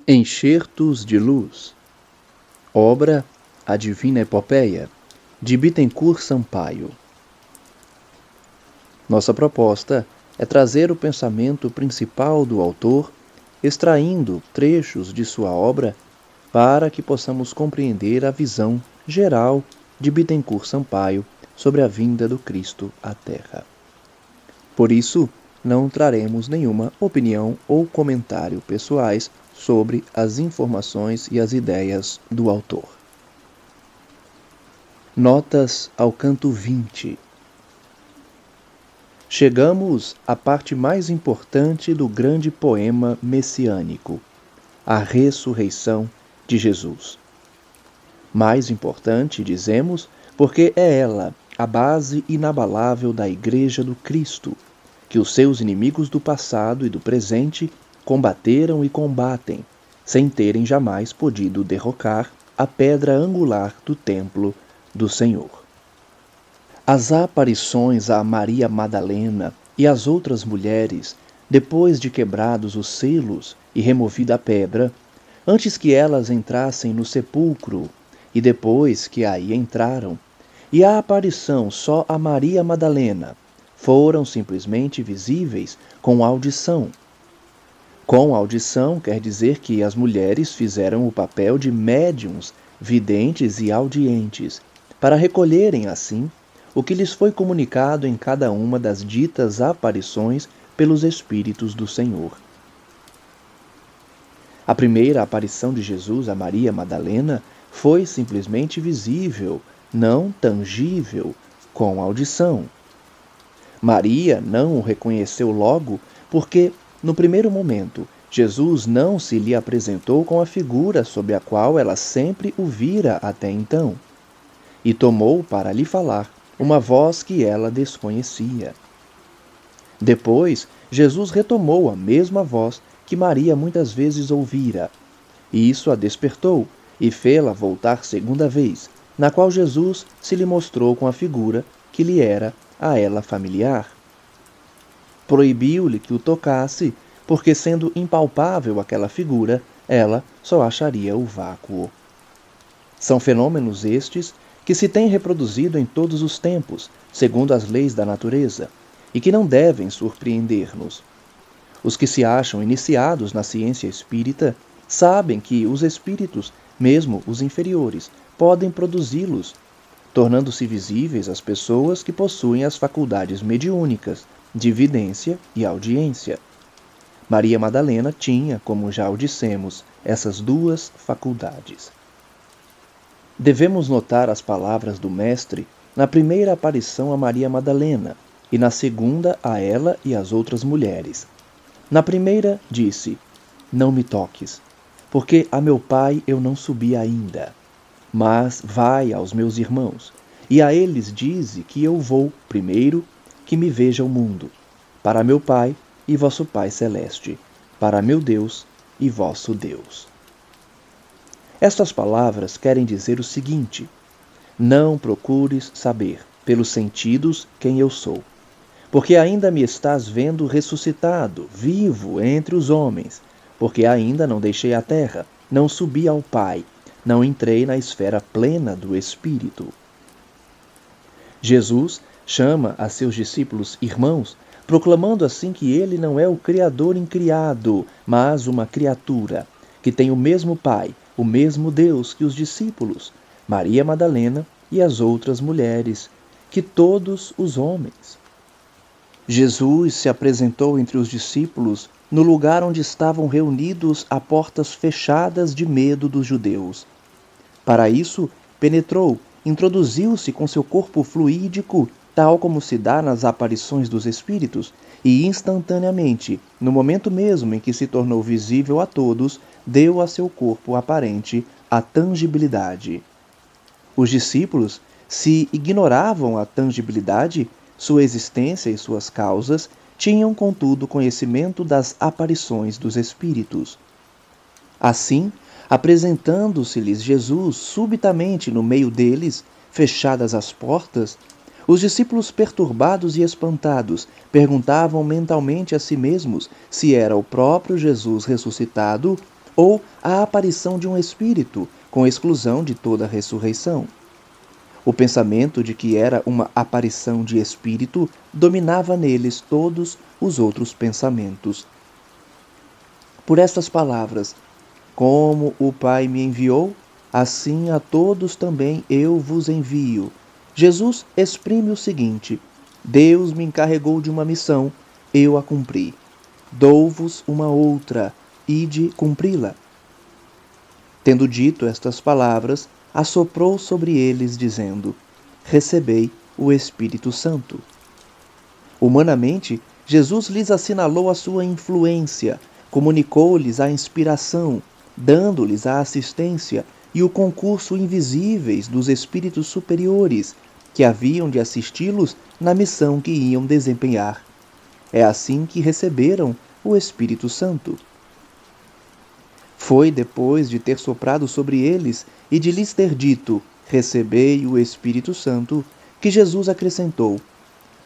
Enxertos de Luz. Obra A Divina Epopeia, de Bittencourt Sampaio. Nossa proposta é trazer o pensamento principal do autor, extraindo trechos de sua obra, para que possamos compreender a visão geral de Bittencourt Sampaio sobre a vinda do Cristo à Terra. Por isso, não traremos nenhuma opinião ou comentário pessoais sobre as informações e as ideias do autor. Notas ao canto 20. Chegamos à parte mais importante do grande poema messiânico, a ressurreição de Jesus. Mais importante, dizemos, porque é ela a base inabalável da Igreja do Cristo, que os seus inimigos do passado e do presente combateram e combatem, sem terem jamais podido derrocar a pedra angular do templo do Senhor. As aparições a Maria Madalena e às outras mulheres, depois de quebrados os selos e removida a pedra, antes que elas entrassem no sepulcro e depois que aí entraram, e a aparição só a Maria Madalena, foram simplesmente visíveis com audição. Com audição quer dizer que as mulheres fizeram o papel de médiuns, videntes e audientes, para recolherem, assim, o que lhes foi comunicado em cada uma das ditas aparições pelos Espíritos do Senhor. A primeira aparição de Jesus a Maria Madalena foi simplesmente visível, não tangível, com audição. Maria não o reconheceu logo porque, no primeiro momento, Jesus não se lhe apresentou com a figura sob a qual ela sempre o vira até então, e tomou para lhe falar uma voz que ela desconhecia. Depois, Jesus retomou a mesma voz que Maria muitas vezes ouvira, e isso a despertou e fê-la voltar segunda vez, na qual Jesus se lhe mostrou com a figura que lhe era a ela familiar. Proibiu-lhe que o tocasse, porque sendo impalpável aquela figura, ela só acharia o vácuo. São fenômenos estes que se têm reproduzido em todos os tempos, segundo as leis da natureza, e que não devem surpreender-nos. Os que se acham iniciados na ciência espírita sabem que os espíritos, mesmo os inferiores, podem produzi-los, tornando-se visíveis às pessoas que possuem as faculdades mediúnicas, de vidência e audiência. Maria Madalena tinha, como já o dissemos, essas duas faculdades. Devemos notar as palavras do Mestre na primeira aparição a Maria Madalena e na segunda a ela e às outras mulheres. Na primeira, disse: "Não me toques, porque a meu Pai eu não subi ainda. Mas vai aos meus irmãos, e a eles dize que eu vou, primeiro, que me veja o mundo, para meu Pai e vosso Pai celeste, para meu Deus e vosso Deus." Estas palavras querem dizer o seguinte: não procures saber, pelos sentidos, quem eu sou, porque ainda me estás vendo ressuscitado, vivo entre os homens, porque ainda não deixei a terra, não subi ao Pai, não entrei na esfera plena do Espírito. Jesus chama a seus discípulos irmãos, proclamando assim que ele não é o Criador incriado, mas uma criatura, que tem o mesmo Pai, o mesmo Deus que os discípulos, Maria Madalena e as outras mulheres, que todos os homens. Jesus se apresentou entre os discípulos no lugar onde estavam reunidos a portas fechadas de medo dos judeus. Para isso, penetrou, introduziu-se com seu corpo fluídico, tal como se dá nas aparições dos espíritos, e instantaneamente, no momento mesmo em que se tornou visível a todos, deu a seu corpo aparente a tangibilidade. Os discípulos, se ignoravam a tangibilidade, sua existência e suas causas, tinham, contudo, conhecimento das aparições dos espíritos. Assim, apresentando-se-lhes Jesus subitamente no meio deles, fechadas as portas, os discípulos, perturbados e espantados, perguntavam mentalmente a si mesmos se era o próprio Jesus ressuscitado ou a aparição de um espírito, com exclusão de toda a ressurreição. O pensamento de que era uma aparição de espírito dominava neles todos os outros pensamentos. Por estas palavras, como o Pai me enviou, assim a todos também eu vos envio. Jesus exprime o seguinte: Deus me encarregou de uma missão, eu a cumpri. Dou-vos uma outra, ide cumpri-la. Tendo dito estas palavras, assoprou sobre eles, dizendo: Recebei o Espírito Santo. Humanamente, Jesus lhes assinalou a sua influência, comunicou-lhes a inspiração, dando-lhes a assistência e o concurso invisíveis dos espíritos superiores, que haviam de assisti-los na missão que iam desempenhar. É assim que receberam o Espírito Santo. Foi depois de ter soprado sobre eles e de lhes ter dito: Recebei o Espírito Santo, que Jesus acrescentou: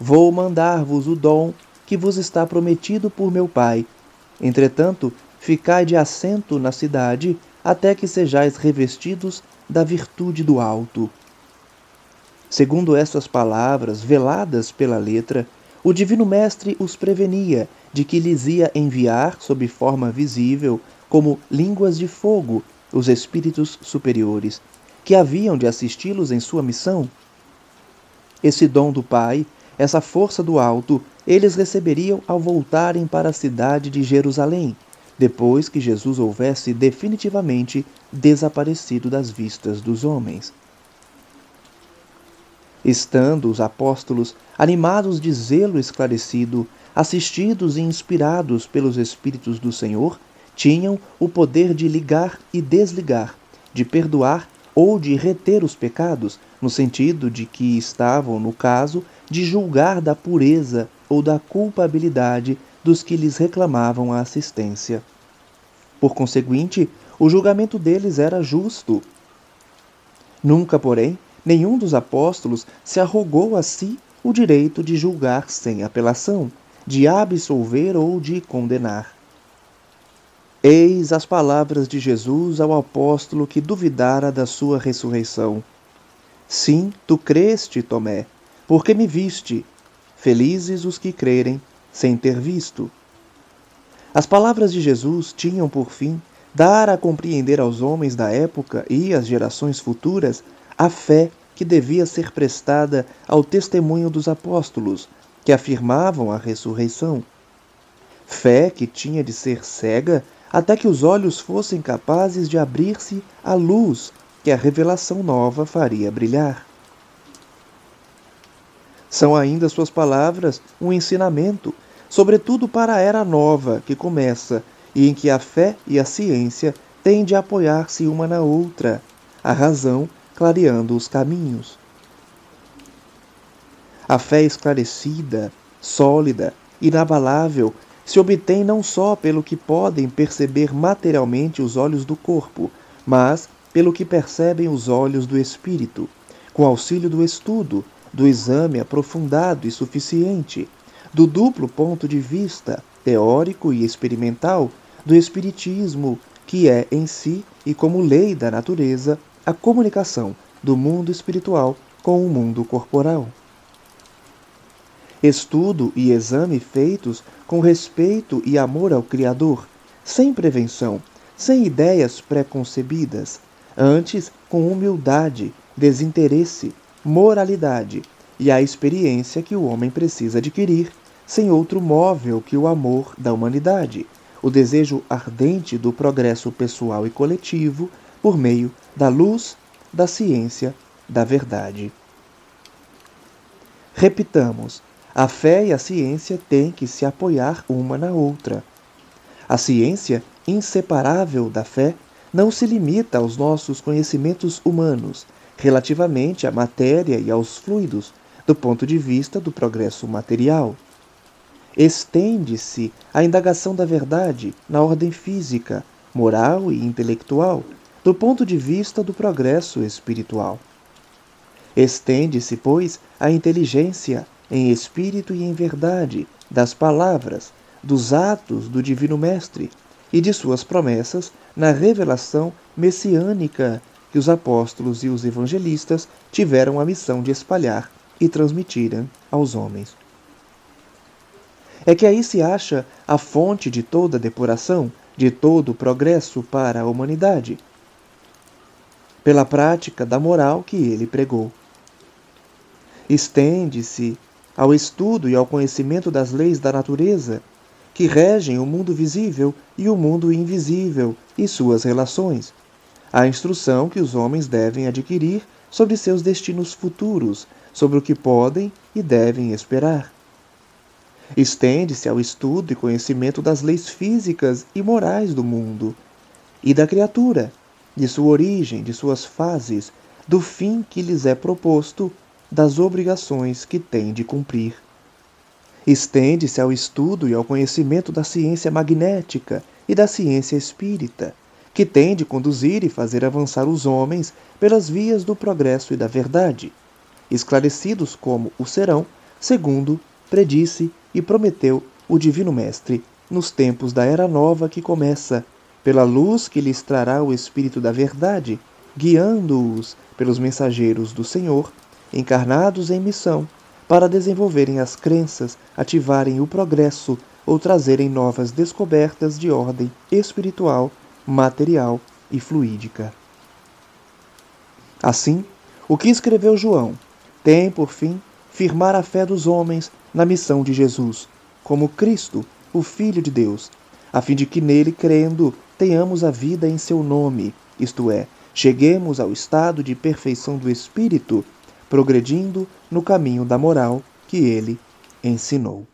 Vou mandar-vos o dom que vos está prometido por meu Pai. Entretanto, ficai de assento na cidade, até que sejais revestidos da virtude do alto. Segundo estas palavras, veladas pela letra, o Divino Mestre os prevenia de que lhes ia enviar, sob forma visível, como línguas de fogo, os espíritos superiores, que haviam de assisti-los em sua missão. Esse dom do Pai, essa força do alto, eles receberiam ao voltarem para a cidade de Jerusalém, depois que Jesus houvesse definitivamente desaparecido das vistas dos homens. Estando os apóstolos, animados de zelo esclarecido, assistidos e inspirados pelos Espíritos do Senhor, tinham o poder de ligar e desligar, de perdoar ou de reter os pecados, no sentido de que estavam, no caso, de julgar da pureza ou da culpabilidade dos que lhes reclamavam a assistência. Por conseguinte, o julgamento deles era justo. Nunca, porém, nenhum dos apóstolos se arrogou a si o direito de julgar sem apelação, de absolver ou de condenar. Eis as palavras de Jesus ao apóstolo que duvidara da sua ressurreição. Sim, tu creste, Tomé, porque me viste. Felizes os que crerem sem ter visto. As palavras de Jesus tinham por fim dar a compreender aos homens da época e às gerações futuras a fé que devia ser prestada ao testemunho dos apóstolos, que afirmavam a ressurreição. Fé que tinha de ser cega até que os olhos fossem capazes de abrir-se à luz que a revelação nova faria brilhar. São ainda suas palavras um ensinamento, sobretudo para a era nova que começa e em que a fé e a ciência têm de apoiar-se uma na outra, a razão clareando os caminhos. A fé esclarecida, sólida, inabalável, se obtém não só pelo que podem perceber materialmente os olhos do corpo, mas pelo que percebem os olhos do espírito, com auxílio do estudo, do exame aprofundado e suficiente, do duplo ponto de vista, teórico e experimental, do espiritismo, que é em si e como lei da natureza a comunicação do mundo espiritual com o mundo corporal. Estudo e exame feitos com respeito e amor ao Criador, sem prevenção, sem ideias preconcebidas, antes com humildade, desinteresse, moralidade e a experiência que o homem precisa adquirir, sem outro móvel que o amor da humanidade, o desejo ardente do progresso pessoal e coletivo por meio da luz, da ciência, da verdade. Repitamos, a fé e a ciência têm que se apoiar uma na outra. A ciência, inseparável da fé, não se limita aos nossos conhecimentos humanos, relativamente à matéria e aos fluidos, do ponto de vista do progresso material. Estende-se à indagação da verdade na ordem física, moral e intelectual, do ponto de vista do progresso espiritual. Estende-se, pois, à inteligência em espírito e em verdade, das palavras, dos atos do Divino Mestre, e de suas promessas na revelação messiânica que os apóstolos e os evangelistas tiveram a missão de espalhar e transmitirem aos homens. É que aí se acha a fonte de toda depuração, de todo o progresso para a humanidade, pela prática da moral que ele pregou. Estende-se ao estudo e ao conhecimento das leis da natureza, que regem o mundo visível e o mundo invisível e suas relações, a instrução que os homens devem adquirir sobre seus destinos futuros, sobre o que podem e devem esperar. Estende-se ao estudo e conhecimento das leis físicas e morais do mundo e da criatura, de sua origem, de suas fases, do fim que lhes é proposto, das obrigações que têm de cumprir. Estende-se ao estudo e ao conhecimento da ciência magnética e da ciência espírita, que tem de conduzir e fazer avançar os homens pelas vias do progresso e da verdade, esclarecidos como o serão, segundo predisse e prometeu o Divino Mestre nos tempos da Era Nova que começa, pela luz que lhes trará o Espírito da Verdade, guiando-os pelos mensageiros do Senhor, encarnados em missão, para desenvolverem as crenças, ativarem o progresso ou trazerem novas descobertas de ordem espiritual, material e fluídica. Assim, o que escreveu João tem, por fim, firmar a fé dos homens na missão de Jesus, como Cristo, o Filho de Deus, a fim de que nele, crendo, tenhamos a vida em seu nome, isto é, cheguemos ao estado de perfeição do Espírito, progredindo no caminho da moral que ele ensinou.